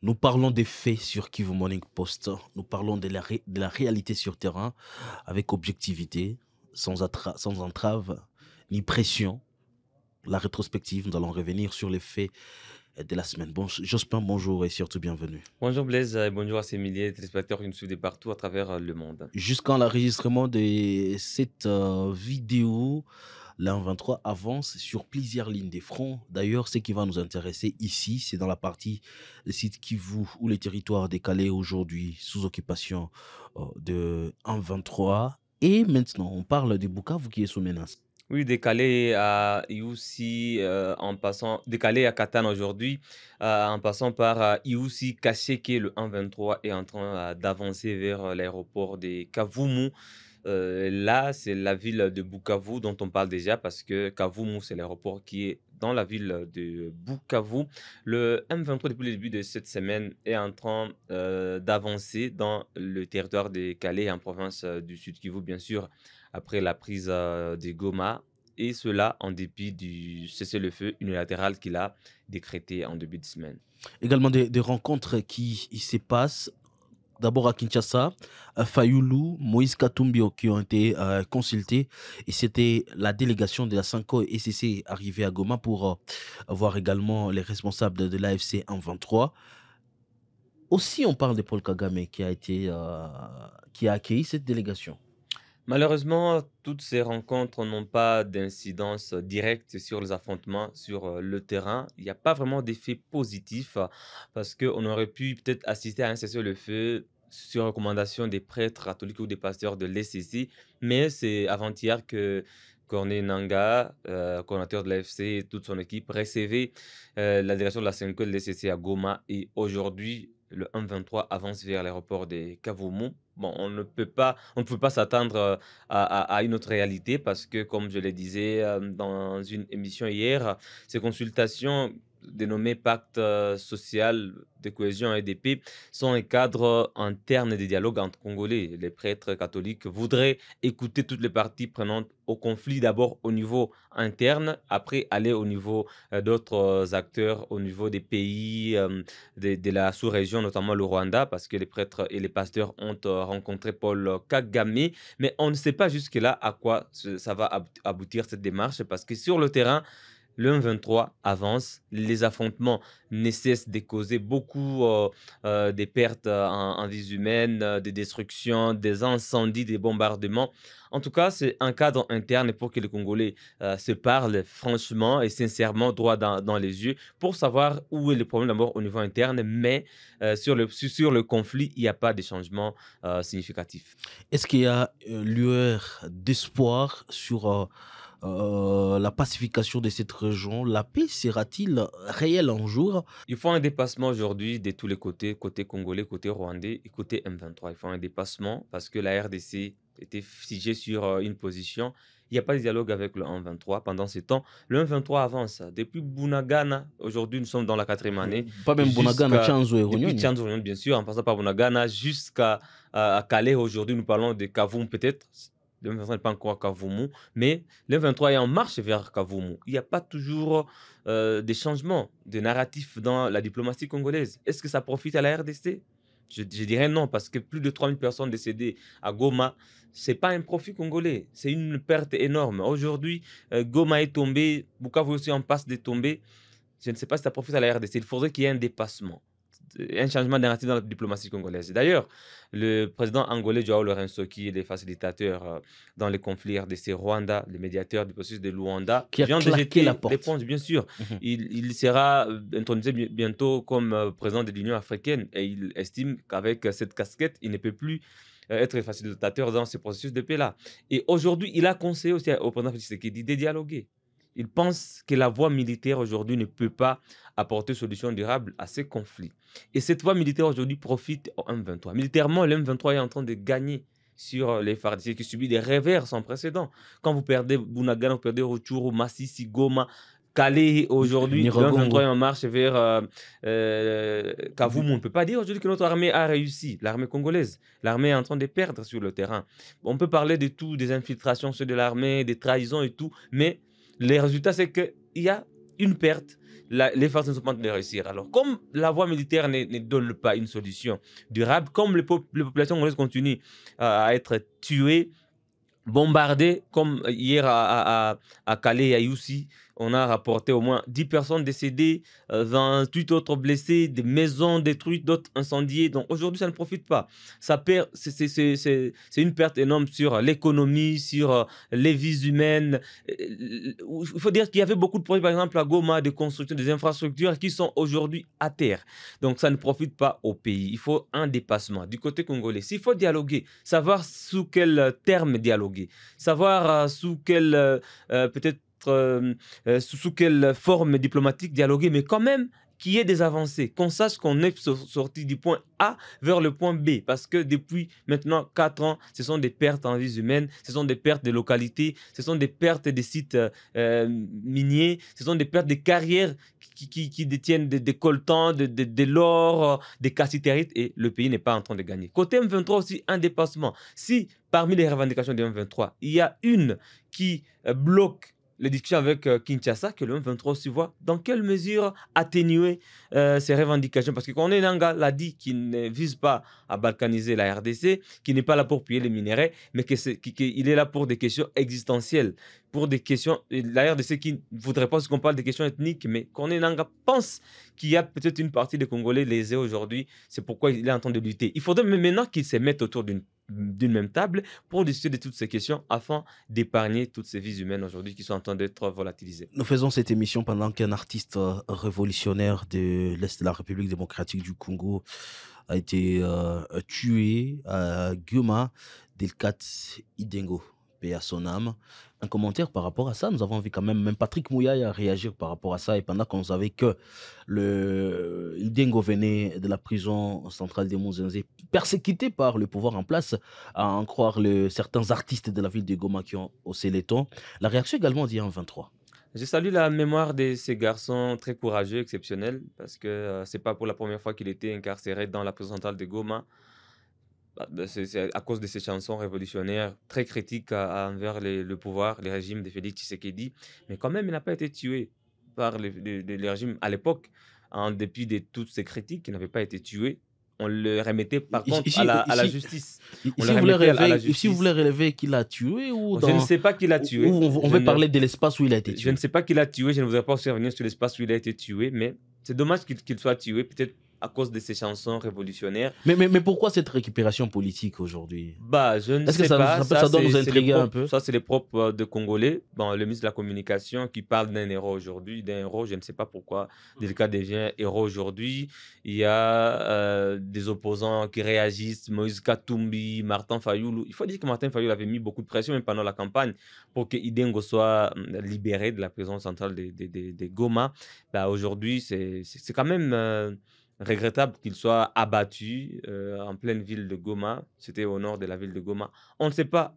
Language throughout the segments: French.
Nous parlons des faits sur Kivu Morning Post. Nous parlons de la réalité sur terrain avec objectivité, sans entrave ni pression. La rétrospective, nous allons revenir sur les faits de la semaine. Bon, Jospin, bonjour et surtout bienvenue. Bonjour Blaise, et bonjour à ces milliers de téléspectateurs qui nous suivent de partout à travers le monde. Jusqu'à l'enregistrement de cette vidéo, l'an 23 avance sur plusieurs lignes de front. D'ailleurs, ce qui va nous intéresser ici, c'est dans la partie le site Kivu où les territoires décalés aujourd'hui sous occupation de 1-23. Et maintenant, on parle de Bukavu qui est sous menace. Oui, décalé à Iousi, décalé à Katana aujourd'hui, en passant par Iousi, caché qui est le 123 est en train d'avancer vers l'aéroport de Kavumu. Là, c'est la ville de Bukavu dont on parle déjà parce que Kavumu, c'est l'aéroport qui est dans la ville de Bukavu. Le M23, depuis le début de cette semaine, est en train d'avancer dans le territoire de Calais, en province du Sud Kivu, bien sûr, après la prise de Goma. Et cela en dépit du cessez-le-feu unilatéral qu'il a décrété en début de semaine. Également des rencontres qui se passent. D'abord à Kinshasa, Fayoulou, Moïse Katumbio qui ont été consultés. Et c'était la délégation de la Sanko ECC arrivée à Goma pour voir également les responsables de l'AFC en 23. Aussi, on parle de Paul Kagame qui a accueilli cette délégation. Malheureusement, toutes ces rencontres n'ont pas d'incidence directe sur les affrontements sur le terrain. Il n'y a pas vraiment d'effet positif parce qu'on aurait pu peut-être assister à un cessez-le-feu sur recommandation des prêtres catholiques ou des pasteurs de l'ECC, mais c'est avant-hier que Corneille Nanga, coordinateur de l'AFC et toute son équipe recevaient la délégation de la 5 de l'ECC à Goma et aujourd'hui, le 1-23 avance vers l'aéroport de Kavumu. Bon, on ne peut pas s'attendre à une autre réalité parce que, comme je le disais dans une émission hier, ces consultations dénommées pacte social de cohésion et de paix sont un cadre interne des dialogues entre Congolais. Les prêtres catholiques voudraient écouter toutes les parties prenantes au conflit, d'abord au niveau interne, après aller au niveau d'autres acteurs, au niveau des pays de la sous-région, notamment le Rwanda, parce que les prêtres et les pasteurs ont rencontré Paul Kagame. Mais on ne sait pas jusque-là à quoi ça va aboutir cette démarche, parce que sur le terrain, le M23 avance, les affrontements ne cessent de causer beaucoup des pertes en vies humaines, des destructions, des incendies, des bombardements. En tout cas, c'est un cadre interne pour que les Congolais se parlent franchement et sincèrement, droit dans les yeux, pour savoir où est le problème d'abord au niveau interne, mais sur le conflit, il n'y a pas de changement significatif. Est-ce qu'il y a lueur d'espoir sur la pacification de cette région? La paix sera-t-il réelle un jour? Il faut un dépassement aujourd'hui de tous les côtés, côté congolais, côté rwandais et côté M23. Il faut un dépassement parce que la RDC était figée sur une position. Il n'y a pas de dialogue avec le M23 pendant ce temps. Le M23 avance. Depuis Bunagana, aujourd'hui nous sommes dans la quatrième année, Pas même Bunagana, jusqu'à, Chanzo et depuis Runyonyi. Tchanzu, bien sûr, en passant par Bunagana, jusqu'à à Calais. Aujourd'hui nous parlons de Kavoum peut-être. Le M23 n'est pas encore à Kavumu, mais le M23 est en marche vers Kavumu. Il n'y a pas toujours des changements de narratif dans la diplomatie congolaise. Est-ce que ça profite à la RDC? Je dirais non, parce que plus de 3000 personnes décédées à Goma, c'est pas un profit congolais, c'est une perte énorme. Aujourd'hui, Goma est tombé, Bukavu aussi en passe de tomber. Je ne sais pas si ça profite à la RDC. Il faudrait qu'il y ait un dépassement, un changement de narratif dans la diplomatie congolaise. D'ailleurs, le président angolais Joao Lourenço, qui est le facilitateur dans les conflits RDC Rwanda, le médiateur du processus de Luanda, Qui a vient de claqué la jeter porte. l'éponge, bien sûr. Mhm. Il sera intronisé bientôt comme président de l'Union africaine et il estime qu'avec cette casquette, il ne peut plus être facilitateur dans ce processus de paix-là. Et aujourd'hui, il a conseillé aussi au président Félix Tshisekedi de dialoguer. Il pense que la voie militaire aujourd'hui ne peut pas apporter solution durable à ces conflits. Et cette voie militaire aujourd'hui profite au M23. Militairement, le M23 est en train de gagner sur les FARDC qui subit des revers sans précédent. Quand vous perdez Bunagana, vous perdez Rutshuru, Massissi, Goma, Calais aujourd'hui, le Nyiragongo. M23 est en marche vers Kavumu. On ne peut pas dire aujourd'hui que notre armée a réussi, l'armée congolaise. L'armée est en train de perdre sur le terrain. On peut parler de tout, des infiltrations sur de l'armée, des trahisons et tout, mais les résultats, c'est qu'il y a une perte, les forces ne sont pas en train de réussir. Alors, comme la voie militaire ne donne pas une solution durable, comme les populations congolaises continuent à être tuées, bombardé, comme hier à Calais et à Youssi, on a rapporté au moins 10 personnes décédées, 28 autres blessés, des maisons détruites, d'autres incendiées. Donc aujourd'hui, ça ne profite pas. C'est une perte énorme sur l'économie, sur les vies humaines. Il faut dire qu'il y avait beaucoup de projets, par exemple à Goma, de construction des infrastructures qui sont aujourd'hui à terre. Donc ça ne profite pas au pays. Il faut un dépassement du côté congolais. S'il faut dialoguer, savoir sous quel terme dialoguer, savoir sous quel peut-être sous quelle forme diplomatique dialoguer, mais quand même qu'il y ait des avancées, qu'on sache qu'on est sorti du point A vers le point B, parce que depuis maintenant 4 ans, ce sont des pertes en vies humaines, ce sont des pertes de localités, ce sont des pertes des sites miniers, ce sont des pertes de carrières qui détiennent des coltans, de l'or, des cassitérites, et le pays n'est pas en train de gagner. Côté M23 aussi, un dépassement. Si parmi les revendications du M23, il y a une qui bloque les discussions avec Kinshasa, que le M23 aussi voit dans quelle mesure atténuer ces revendications. Parce que Corneille Nangaa l'a dit, qu'il ne vise pas à balkaniser la RDC, qu'il n'est pas là pour payer les minéraux, mais qu'il est là pour des questions existentielles, pour des questions, la RDC qui ne voudrait pas qu'on parle des questions ethniques, mais Corneille Nangaa pense qu'il y a peut-être une partie des Congolais lésés aujourd'hui, c'est pourquoi il est en train de lutter. Il faudrait maintenant qu'ils se mettent autour d'une même table pour discuter de toutes ces questions afin d'épargner toutes ces vies humaines aujourd'hui qui sont en train d'être volatilisées. Nous faisons cette émission pendant qu'un artiste révolutionnaire de l'Est de la République démocratique du Congo a été tué à Goma, Delcat Idengo, paix à son âme. Un commentaire par rapport à ça. Nous avons vu quand même Patrick Mouyaï réagir par rapport à ça. Et pendant qu'on savait que le Idengo venait de la prison centrale des Mouzenzé, persécuté par le pouvoir en place, à en croire certains artistes de la ville de Goma qui ont haussé les tons. La réaction également d'IAM 23. Je salue la mémoire de ces garçons très courageux, exceptionnels, parce que c'est pas pour la première fois qu'il était incarcéré dans la prison centrale de Goma. C'est à cause de ces chansons révolutionnaires très critiques envers le pouvoir, le régime de Félix Tshisekedi. Mais quand même, il n'a pas été tué par le régime à l'époque. En dépit de toutes ces critiques, il n'avait pas été tué. On le remettait par contre à la justice. Ici, vous voulez relever qu'il a tué ou Je ne sais pas qui l'a tué. On veut parler de l'espace où il a été tué. Je ne sais pas qui l'a tué. Je ne voudrais pas aussi revenir sur l'espace où il a été tué. Mais c'est dommage qu'il soit tué. Peut-être à cause de ces chansons révolutionnaires. Mais pourquoi cette récupération politique aujourd'hui? Je ne sais pas. Ça doit nous intriguer un peu. Ça, c'est les propres de Congolais. Le ministre de la Communication qui parle d'un héros aujourd'hui. D'un héros, je ne sais pas pourquoi Delcat devient héros aujourd'hui. Il y a des opposants qui réagissent. Moïse Katumbi, Martin Fayoulou. Il faut dire que Martin Fayoulou avait mis beaucoup de pression même pendant la campagne pour que Idengo soit libéré de la prison centrale de Goma. Aujourd'hui, c'est quand même regrettable qu'il soit abattu en pleine ville de Goma. C'était au nord de la ville de Goma. On ne sait pas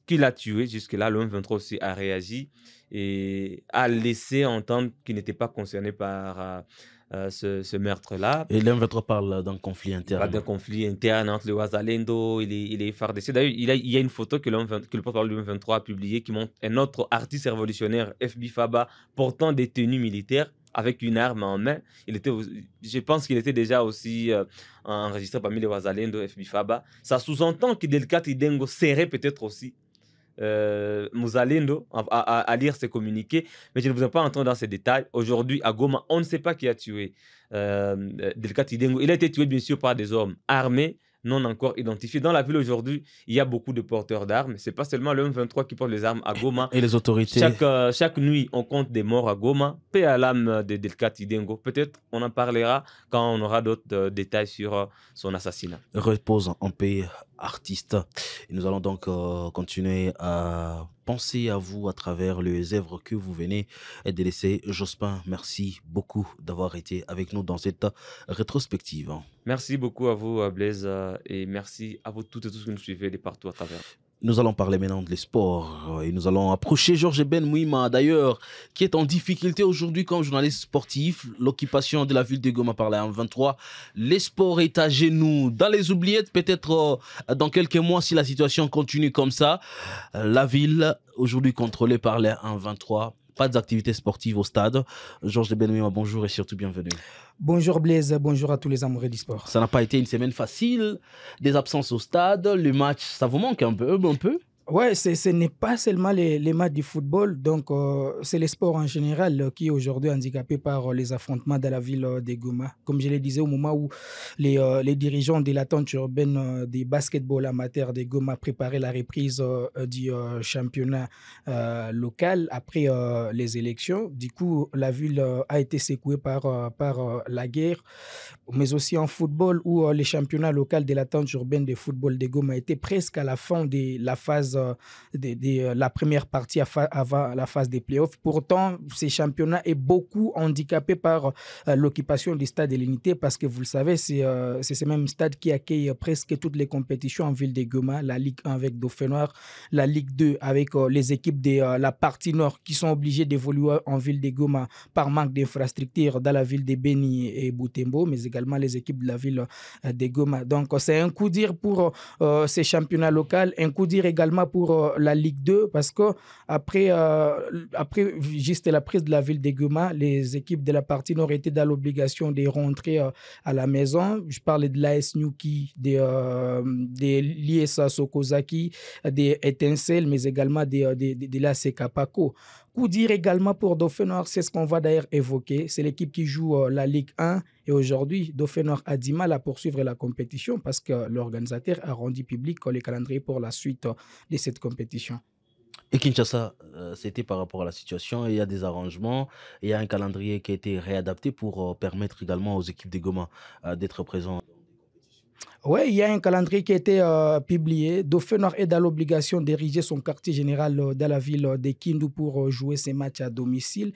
qui l'a tué. Jusque-là, le M23 aussi a réagi et a laissé entendre qu'il n'était pas concerné par ce meurtre-là. Et le M23 parle d'un conflit interne. D'un conflit interne entre les Ouazalendo et les FARDC. D'ailleurs, il y a une photo que le porte-parole du M23 a publiée qui montre un autre artiste révolutionnaire, FB Faba, portant des tenues militaires, avec une arme en main. Je pense qu'il était déjà aussi enregistré parmi les Ouazalendo, FB Faba. Ça sous-entend que Delcat Idengo serait peut-être aussi Mouzalendo à lire ses communiqués, mais je ne vous ai pas entendu dans ces détails. Aujourd'hui, à Goma, on ne sait pas qui a tué Delcat Idengo. Il a été tué bien sûr par des hommes armés, non encore identifiés. Dans la ville aujourd'hui, il y a beaucoup de porteurs d'armes. Ce n'est pas seulement le M23 qui porte les armes à Goma. Et les autorités. Chaque nuit, on compte des morts à Goma. Paix à l'âme de Delcat Idengo. Peut-être on en parlera quand on aura d'autres détails sur son assassinat. Repose en paix, artiste. Et nous allons donc continuer à penser à vous à travers les œuvres que vous venez de laisser. Jospin, merci beaucoup d'avoir été avec nous dans cette rétrospective. Merci beaucoup à vous, Blaise, et merci à vous toutes et tous qui nous suivez de partout à travers. Nous allons parler maintenant de sport et nous allons approcher Georges Ben Mouima, d'ailleurs, qui est en difficulté aujourd'hui comme journaliste sportif. L'occupation de la ville de Goma par la M23. Les sports est à genoux. Dans les oubliettes, peut-être dans quelques mois, si la situation continue comme ça, la ville, aujourd'hui contrôlée par la M23, pas d'activité sportive au stade. Georges de Benouima, bonjour et surtout bienvenue. Bonjour Blaise, bonjour à tous les amoureux du sport. Ça n'a pas été une semaine facile, des absences au stade, le match, ça vous manque un peu, un peu? Ouais, ce n'est pas seulement les matchs du football, donc c'est les sports en général qui est aujourd'hui handicapé par les affrontements dans la ville de Goma. Comme je le disais au moment où les dirigeants de l'attente urbaine des basketball amateurs de Goma préparaient la reprise du championnat local après les élections. Du coup, la ville a été secouée par la guerre, mais aussi en football où les championnats locaux de l'attente urbaine de football de Goma étaient presque à la fin de la phase la première partie avant la phase des playoffs. Pourtant, ces championnats est beaucoup handicapé par l'occupation du stade de l'Unité parce que vous le savez, c'est ce même stade qui accueille presque toutes les compétitions en ville de Goma, la Ligue 1 avec Dauphin Noir, la Ligue 2 avec les équipes de la partie nord qui sont obligées d'évoluer en ville de Goma par manque d'infrastructures dans la ville de Beni et Butembo, mais également les équipes de la ville de Goma. Donc, c'est un coup dur pour ces championnats locaux, un coup dur également pour la Ligue 2 parce que après juste la prise de la ville de Goma, les équipes de la partie nord étaient dans l'obligation de rentrer à la maison. Je parlais de l'AS Nyuki, de l'ISA Sokozaki, des Étincelles, mais également de l'AS Kapako. Coup dire également pour Dauphin Noir, c'est ce qu'on va d'ailleurs évoquer. C'est l'équipe qui joue la Ligue 1 et aujourd'hui, Dauphin Noir a du mal à poursuivre la compétition parce que l'organisateur a rendu public le calendrier pour la suite de cette compétition. Et Kinshasa, c'était par rapport à la situation. Il y a des arrangements, il y a un calendrier qui a été réadapté pour permettre également aux équipes de Goma d'être présentes. Oui, il y a un calendrier qui a été publié. Dauphin Noir est dans l'obligation d'ériger son quartier général dans la ville de Kindu pour jouer ses matchs à domicile.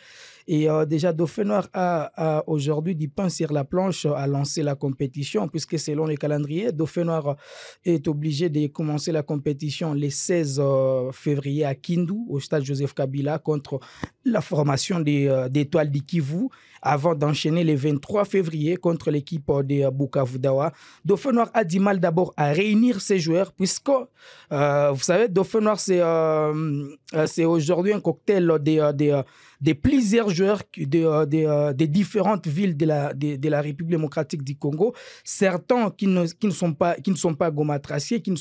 Et déjà, Dauphin Noir a aujourd'hui du pain sur la planche à lancer la compétition, puisque selon les calendriers, Dauphin Noir est obligé de commencer la compétition le 16 février à Kindu, au stade Joseph Kabila, contre la formation d'Étoiles du Kivu, avant d'enchaîner le 23 février contre l'équipe de Bukavu Dawa. Dauphin Noir a du mal d'abord à réunir ses joueurs, puisque, vous savez, Dauphin Noir, c'est aujourd'hui un cocktail de plusieurs joueurs des différentes villes de la République démocratique du Congo, certains qui ne sont pas gomatraciers, qui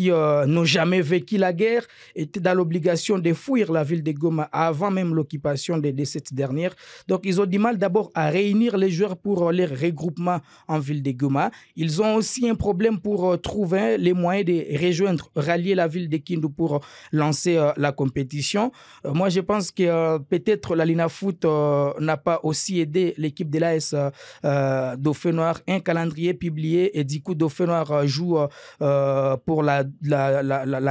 n'ont jamais vécu la guerre, étaient dans l'obligation de fuir la ville de Goma avant même l'occupation de cette dernière. Donc, ils ont du mal d'abord à réunir les joueurs pour leur regroupement en ville de Goma. Ils ont aussi un problème pour trouver les moyens de rallier la ville de Kindu pour lancer la compétition. Moi, je pense que peut-être la Lina Foot n'a pas aussi aidé l'équipe de l'AS Dauphin Noir. Un calendrier publié et du coup, Dauphin Noir joue pour la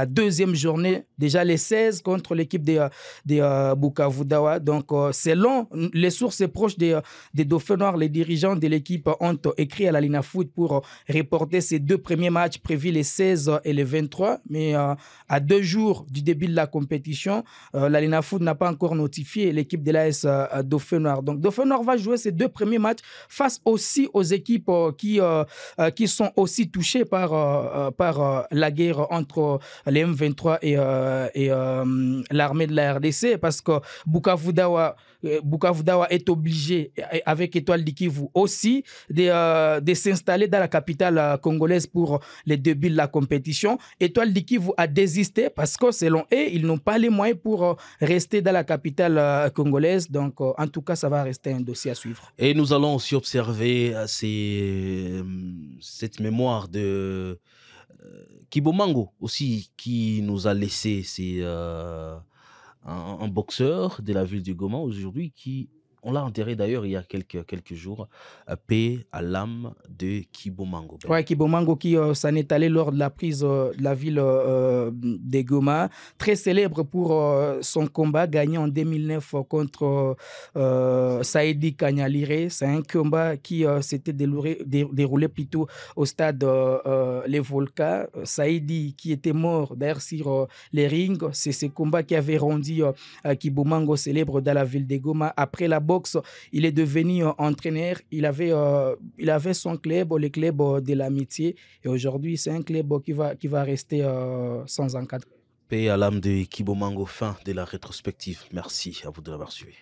deuxième journée, déjà les 16 contre l'équipe de Bukavu Dawa. Donc, selon les sources proches des Dauphins Noirs, les dirigeants de l'équipe ont écrit à la Lina Foot pour reporter ces deux premiers matchs prévus les 16 et les 23. Mais à 2 jours du début de la compétition, la Lina Foot n'a pas encore notifié l'équipe de l'AS Dauphin Noir. Donc, Dauphin Noir va jouer ces 2 premiers matchs face aussi aux équipes qui sont aussi touchées par la guerre entre les M23 et l'armée de la RDC, parce que Bukavu Dawa est obligé, avec Étoile du Kivu aussi, de s'installer dans la capitale congolaise pour les débuts de la compétition. Étoile du Kivu a désisté parce que, selon eux, ils n'ont pas les moyens pour rester dans la capitale congolaise. Donc, en tout cas, ça va rester un dossier à suivre. Et nous allons aussi observer cette mémoire de Kibomango aussi, qui nous a laissé. C'est un boxeur de la ville de Goma aujourd'hui qui, on l'a enterré d'ailleurs il y a quelques jours, paix à l'âme de Kibomango. Oui, Kibomango qui s'en est allé lors de la prise de la ville de Goma, très célèbre pour son combat gagné en 2009 contre Saïdi Kanyalire. C'est un combat qui s'était déroulé plutôt au stade Les Volcans. Saïdi qui était mort d'ailleurs sur les rings, c'est ce combat qui avait rendu Kibomango célèbre dans la ville de Goma. Après la boxe, il est devenu entraîneur. Il avait son club, le club de l'amitié. Et aujourd'hui, c'est un club qui va rester sans encadrement. Paix à l'âme de Kibomango, fin de la rétrospective. Merci à vous de l'avoir suivi.